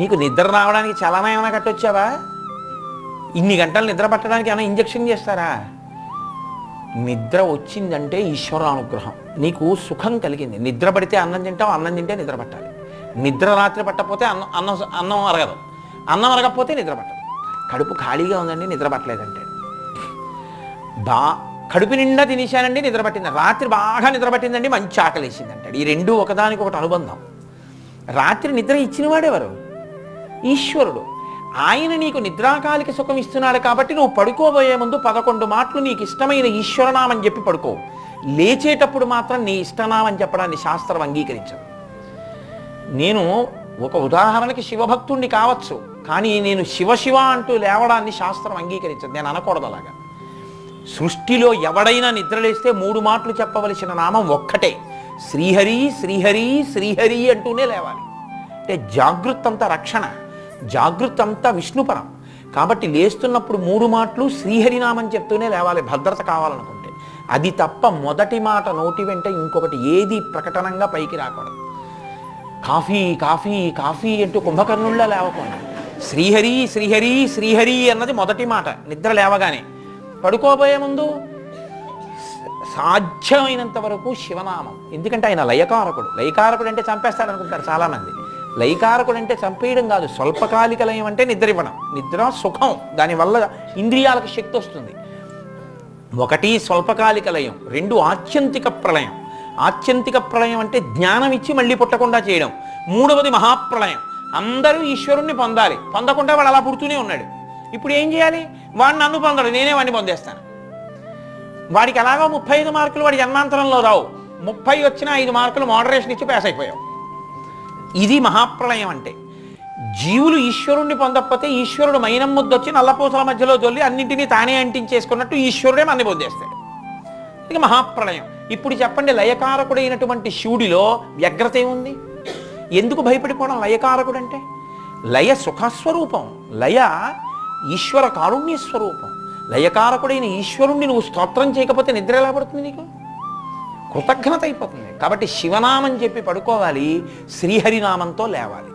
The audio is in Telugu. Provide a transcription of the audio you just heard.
నీకు నిద్ర రావడానికి చలనా ఏమైనా కట్టొచ్చావా? ఇన్ని గంటలు నిద్ర పట్టడానికి ఏమైనా ఇంజక్షన్ చేస్తారా? నిద్ర వచ్చిందంటే ఈశ్వరానుగ్రహం. నీకు సుఖం కలిగింది. నిద్ర పడితే అన్నం తింటావు, అన్నం తింటే నిద్ర పట్టాలి. నిద్ర రాత్రి పట్టకపోతే అన్నం అరగదు, అన్నం అరగకపోతే నిద్ర పట్టదు. కడుపు ఖాళీగా ఉందండి, నిద్ర పట్టలేదంటే. కడుపు నిండా తినేశానండి, నిద్ర పట్టింది. రాత్రి బాగా నిద్ర పట్టిందండి, మంచి ఆకలి వేసిందంటాడు. ఈ రెండు ఒకదానికొకటి అనుబంధం. రాత్రి నిద్ర ఇచ్చినవాడెవరు? ఈశ్వరుడు. ఆయన నీకు నిద్రాకాలిక సుఖం ఇస్తున్నాడు కాబట్టి నువ్వు పడుకోబోయే ముందు 11 మాటలు నీకు ఇష్టమైన ఈశ్వరనామని చెప్పి పడుకో. లేచేటప్పుడు మాత్రం నీ ఇష్టనామని చెప్పడాన్ని శాస్త్రం అంగీకరించదు. నేను ఒక ఉదాహరణకి శివభక్తుణ్ణి కావచ్చు, కానీ నేను శివ అంటూ లేవడాన్ని శాస్త్రం అంగీకరించదు. నేను అనకూడదు అలాగా. సృష్టిలో ఎవడైనా నిద్రలేస్తే 3 మాటలు చెప్పవలసిన నామం ఒక్కటే, శ్రీహరి శ్రీహరి శ్రీహరి అంటూనే లేవాలి. అంటే జాగృత్ అంతా రక్షణ, జాగృత్ అంతా విష్ణుపరం. కాబట్టి లేస్తున్నప్పుడు 3 మాటలు శ్రీహరినామని చెప్తూనే లేవాలి భద్రత కావాలనుకుంటే. అది తప్ప మొదటి మాట నోటి వెంట ఇంకొకటి ఏది ప్రకటనంగా పైకి రాకూడదు. కాఫీ కాఫీ కాఫీ అంటూ కుంభకర్ణుల్లా లేవకుండా శ్రీహరి శ్రీహరి శ్రీహరి అన్నది మొదటి మాట నిద్ర లేవగానే. పడుకోబోయే ముందు సాధ్యమైనంత వరకు శివనామం. ఎందుకంటే ఆయన లయకారకుడు. లయకారకుడు అంటే చంపేస్తాడనుకుంటారు చాలామంది. లయకారకుడు అంటే చంపేయడం కాదు. స్వల్పకాలిక లయం అంటే నిద్ర ఇవ్వడం. నిద్ర సుఖం, దానివల్ల ఇంద్రియాలకు శక్తి వస్తుంది. 1 స్వల్పకాలిక లయం, 2 ఆత్యంతిక ప్రళయం. ఆత్యంతిక ప్రళయం అంటే జ్ఞానం ఇచ్చి మళ్ళీ పుట్టకుండా చేయడం. 3వది మహాప్రళయం. అందరూ ఈశ్వరుణ్ణి పొందాలి, పొందకుండా వాడు అలా పుడుతూనే ఉన్నాడు. ఇప్పుడు ఏం చేయాలి? వాడు నన్ను పొందడు, నేనే వాడిని పొందేస్తాను. వాడికి ఎలాగో 35 మార్కులు వాడి జన్మాంతరంలో రావు. 30 వచ్చిన 5 మార్కులు మోడరేషన్ ఇచ్చి పాస్ అయిపోయావు. ఇది మహాప్రళయం అంటే. జీవులు ఈశ్వరుణ్ణి పొందకపోతే ఈశ్వరుడు మైనం ముద్దొచ్చి నల్లపూసల మధ్యలో జొల్లి అన్నింటినీ తానే అంటించేసుకున్నట్టు ఈశ్వరుడే మన్ని పొందేస్తాడు. ఇది మహాప్రళయం. ఇప్పుడు చెప్పండి, లయకారకుడైనటువంటి శివుడిలో వ్యగ్రత ఏముంది? ఎందుకు భయపడిపోవడం? లయకారకుడు అంటే లయ సుఖస్వరూపం, లయ ఈశ్వర కారుణ్య స్వరూపం. లయకారకుడైన ఈశ్వరుణ్ణి నువ్వు స్తోత్రం చేయకపోతే నిద్ర ఎలా పడుతుంది? నీకు కృతజ్ఞత అయిపోతుంది. కాబట్టి శివనామం చెప్పి పడుకోవాలి, శ్రీహరినామంతో లేవాలి.